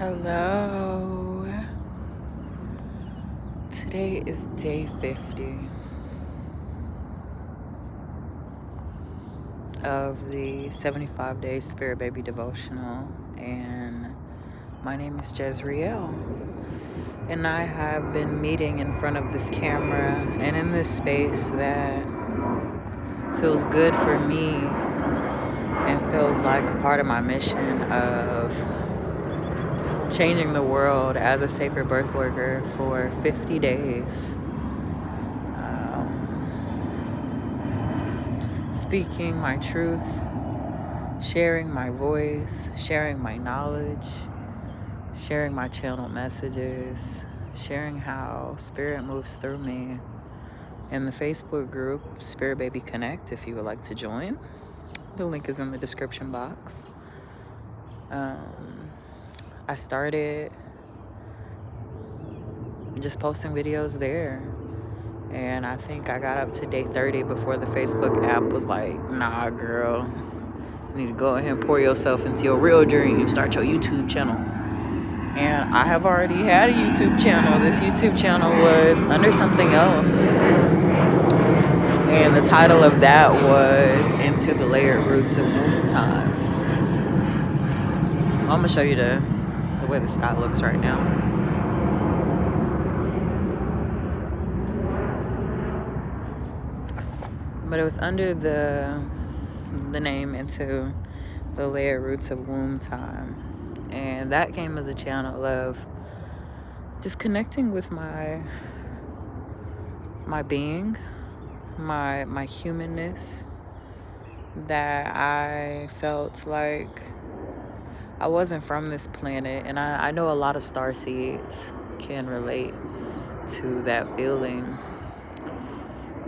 Hello. Today is day 50 of the 75-day Spirit Baby Devotional, and my name is Jezreel, and I have been meeting in front of this camera and in this space that feels good for me and feels like a part of my mission of changing the world as a sacred birth worker for 50 days. Speaking my truth, sharing my voice, sharing my knowledge, sharing my channeled messages, sharing how Spirit moves through me in the Facebook group, Spirit Baby Connect, if you would like to join. The link is in the description box. I started just posting videos there, and I think I got up to day 30 before the Facebook app was like, nah, girl, you need to go ahead and pour yourself into your real dream and start your YouTube channel. And I have already had a YouTube channel. This YouTube channel was under something else, and the title of that was Into the Layered Roots of Womb Time. I'm gonna show you the way the sky looks right now. But it was under the name Into the Layered Roots of Womb Time. And that came as a channel of just connecting with my being, my humanness, that I felt like I wasn't from this planet. And I know a lot of starseeds can relate to that feeling.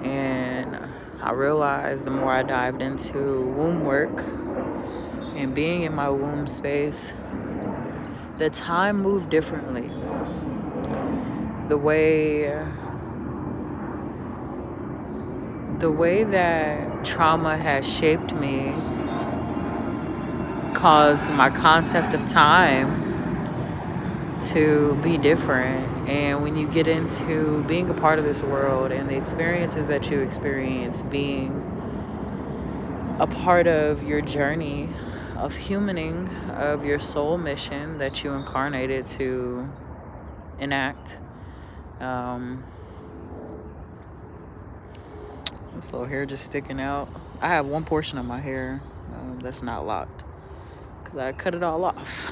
And I realized the more I dived into womb work and being in my womb space, the time moved differently. The way that trauma has shaped me caused my concept of time to be different. And when you get into being a part of this world and the experiences that you experience, being a part of your journey of humaning, of your soul mission that you incarnated to enact, this little hair just sticking out. I have one portion of my hair that's not locked because I cut it all off.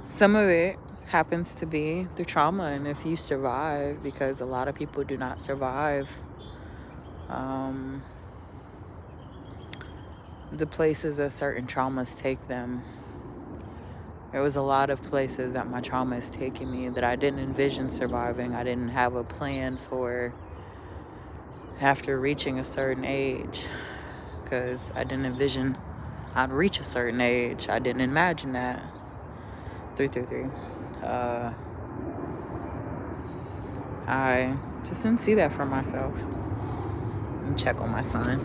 Some of it happens to be through trauma, and if you survive, because a lot of people do not survive the places that certain traumas take them. There was a lot of places that my trauma is taking me that I didn't envision surviving. I didn't have a plan for after reaching a certain age, because I didn't envision I'd reach a certain age. I didn't imagine that. 333. I just didn't see that for myself. Let me check on my son.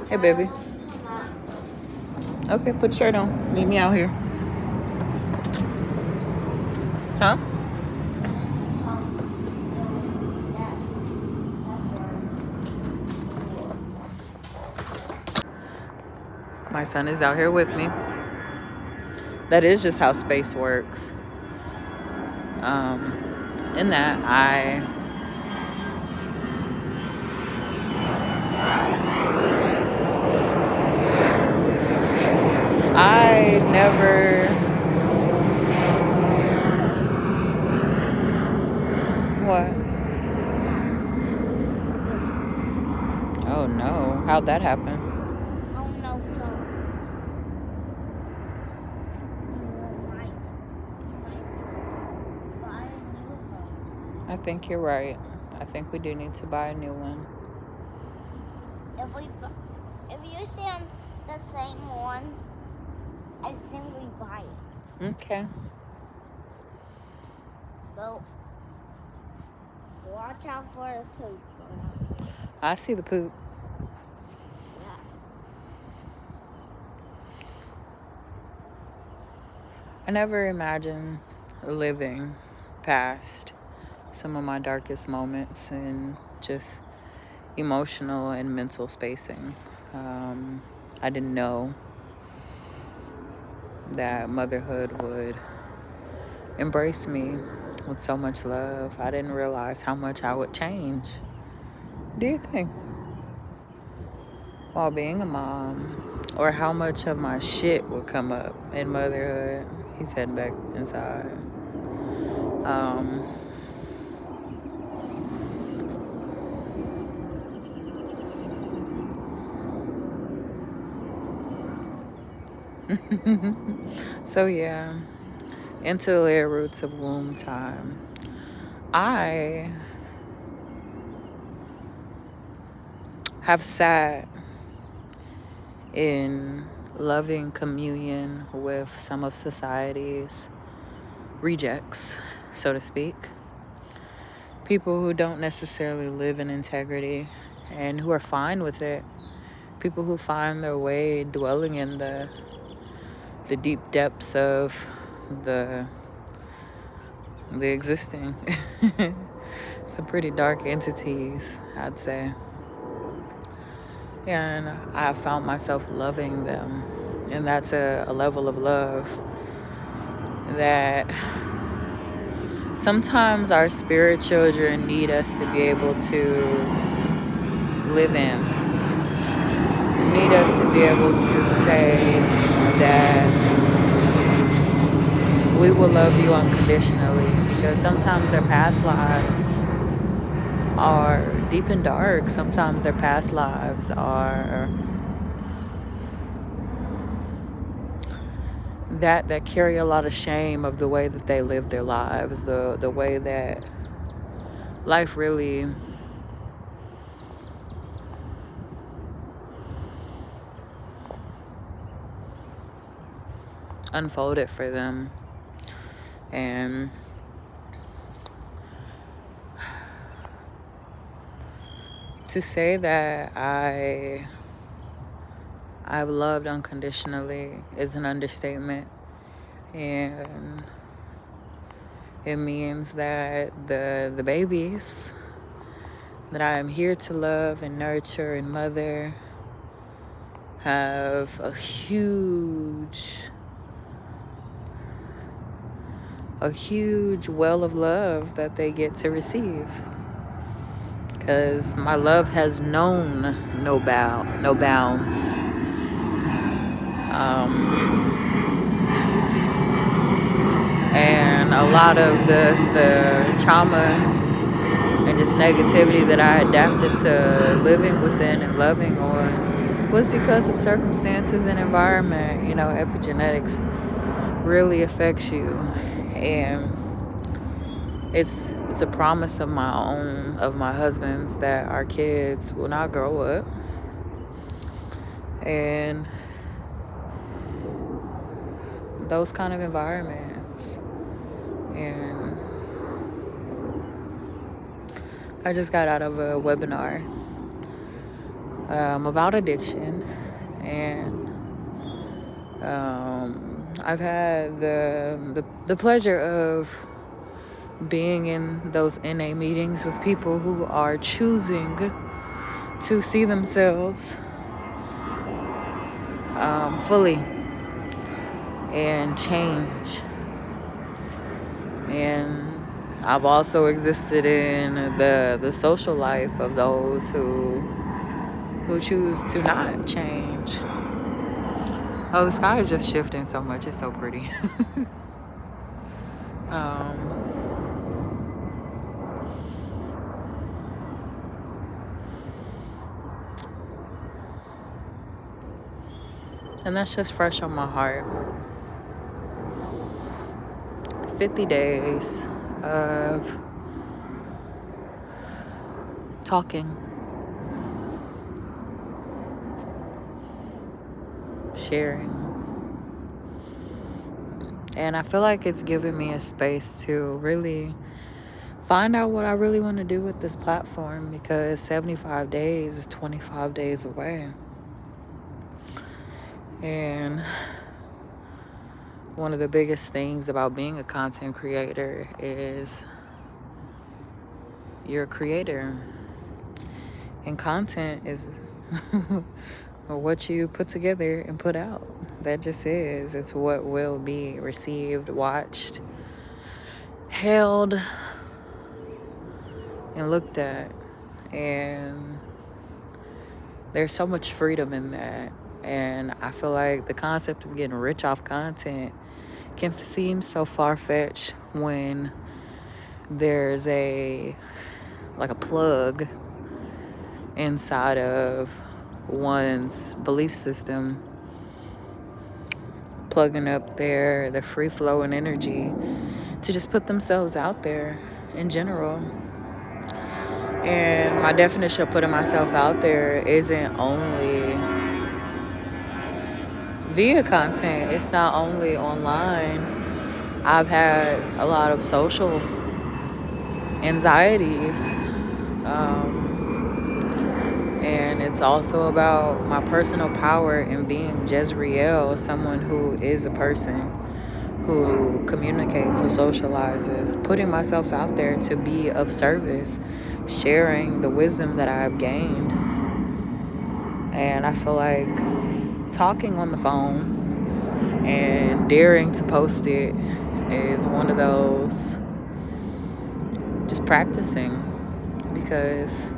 Hey, baby. Okay, put your shirt on. Meet me out here. Huh? My son is out here with me. That is just how space works. In that I never. What? Oh no! How'd that happen? Oh no, so buy a new house. I think you're right. I think we do need to buy a new one. If you stay on the same one, I think we buy it. Okay. So watch out for the poop. I see the poop. Yeah. I never imagined living past some of my darkest moments and just emotional and mental spacing. I didn't know that motherhood would embrace me with so much love. I didn't realize how much I would change. What do you think? While being a mom, or how much of my shit would come up in motherhood. He's heading back inside. Um, so yeah, interlayer roots of womb time. I have sat in loving communion with some of society's rejects, so to speak. People who don't necessarily live in integrity and who are fine with it. People who find their way dwelling in the deep depths of the existing. Some pretty dark entities, I'd say. And I found myself loving them. And that's a level of love that sometimes our spirit children need us to be able to live in. Need us to be able to say that we will love you unconditionally, because sometimes their past lives are deep and dark. Sometimes their past lives are that carry a lot of shame of the way that they live their lives, the way that life really unfolded for them. And to say that I've loved unconditionally is an understatement. And it means that the babies that I am here to love and nurture and mother have a huge well of love that they get to receive. Because my love has known no bounds. And a lot of the trauma and just negativity that I adapted to living within and loving on was because of circumstances and environment. You know, epigenetics really affects you. And it's a promise of my husband's, that our kids will not grow up in those kind of environments. And I just got out of a webinar about addiction, and I've had the pleasure of being in those NA meetings with people who are choosing to see themselves fully and change. And I've also existed in the social life of those who choose to not change. Oh, the sky is just shifting so much. It's so pretty. And that's just fresh on my heart. 50 days of talking, sharing. And I feel like it's given me a space to really find out what I really want to do with this platform, because 75 days is 25 days away. And one of the biggest things about being a content creator is you're a creator. And content is what you put together and put out. That just is. It's what will be received, watched, held, and looked at. And there's so much freedom in that. And I feel like the concept of getting rich off content can seem so far-fetched when there's a plug inside of one's belief system, plugging up their free flowing energy to just put themselves out there in general. And my definition of putting myself out there isn't only via content, it's not only online. I've had a lot of social anxieties. And it's also about my personal power in being Jezreel, someone who is a person who communicates, who socializes, putting myself out there to be of service, sharing the wisdom that I've gained. And I feel like talking on the phone and daring to post it is one of those, just practicing, because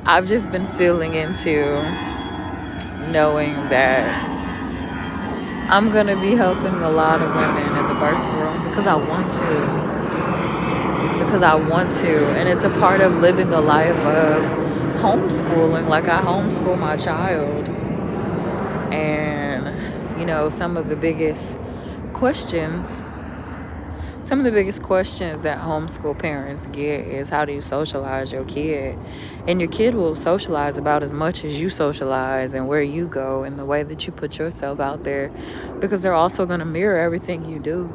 I've just been feeling into knowing that I'm going to be helping a lot of women in the birth room because I want to. And it's a part of living a life of homeschooling. Like, I homeschool my child. And, some of the biggest questions that homeschool parents get is, how do you socialize your kid? And your kid will socialize about as much as you socialize, and where you go, and the way that you put yourself out there, because they're also going to mirror everything you do.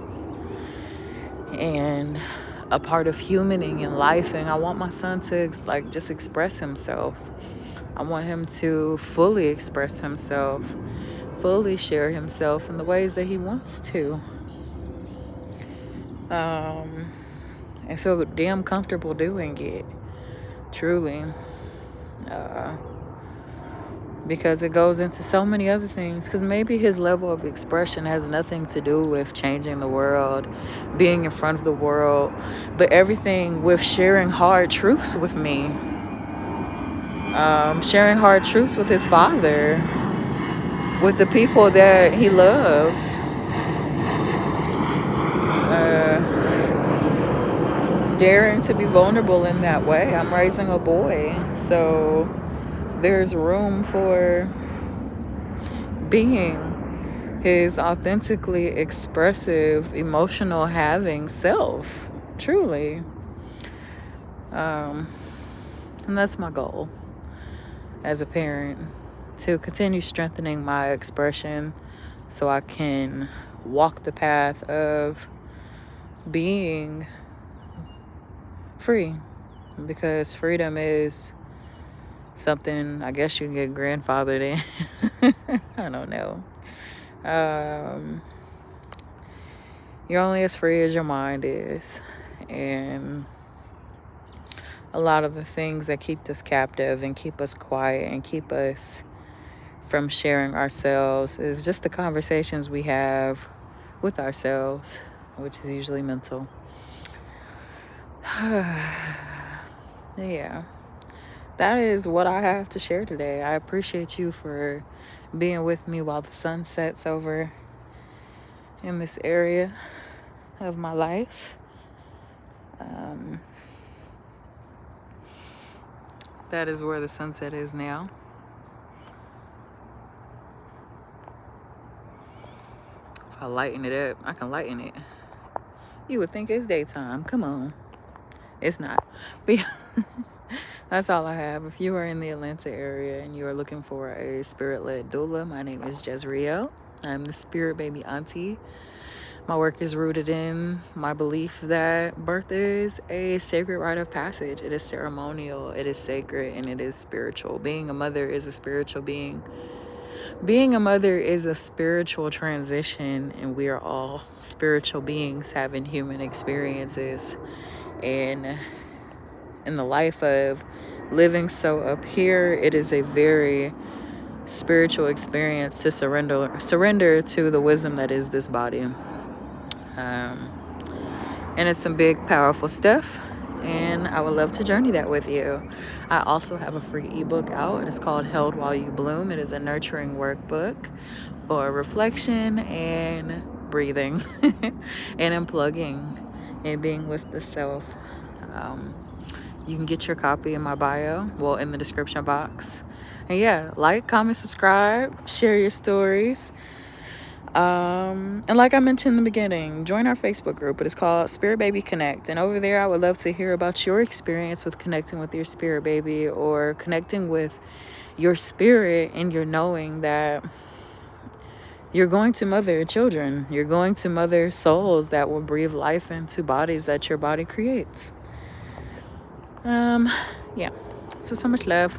And a part of humaning and life, and I want my son to just express himself. I want him to fully express himself, fully share himself in the ways that he wants to. And feel damn comfortable doing it, truly, because it goes into so many other things. Because maybe his level of expression has nothing to do with changing the world, being in front of the world, but everything with sharing hard truths with me, sharing hard truths with his father, with the people that he loves. Daring to be vulnerable in that way. I'm raising a boy, so there's room for being his authentically expressive, emotional having self, truly. And that's my goal as a parent, to continue strengthening my expression so I can walk the path of being free, because freedom is something I guess you can get grandfathered in. I don't know. You're only as free as your mind is, and a lot of the things that keep us captive and keep us quiet and keep us from sharing ourselves is just the conversations we have with ourselves, which is usually mental. Yeah, that is what I have to share today. I appreciate you for being with me while the sun sets over in this area of my life. That is where the sunset is now. If I lighten it up, I can lighten it. You would think it's daytime. Come on. It's not. But that's all I have. If you are in the Atlanta area and you are looking for a spirit-led doula, my name is Jezreel. I'm the spirit baby auntie. My work is rooted in my belief that birth is a sacred rite of passage. It is ceremonial, it is sacred, and it is spiritual. Being a mother is a spiritual being. being a mother is a spiritual transition, and we are all spiritual beings having human experiences. And in the life of living so up here, it is a very spiritual experience to surrender to the wisdom that is this body. And it's some big, powerful stuff. And I would love to journey that with you. I also have a free ebook out, and it's called Held While You Bloom. It is a nurturing workbook for reflection and breathing and unplugging and being with the self. You can get your copy in my bio, well, in the description box. And yeah, like, comment, subscribe, share your stories. And like I mentioned in the beginning, join our Facebook group. It is called Spirit Baby Connect. And over there, I would love to hear about your experience with connecting with your spirit baby, or connecting with your spirit, and your knowing that you're going to mother children. You're going to mother souls that will breathe life into bodies that your body creates. Yeah. So much love.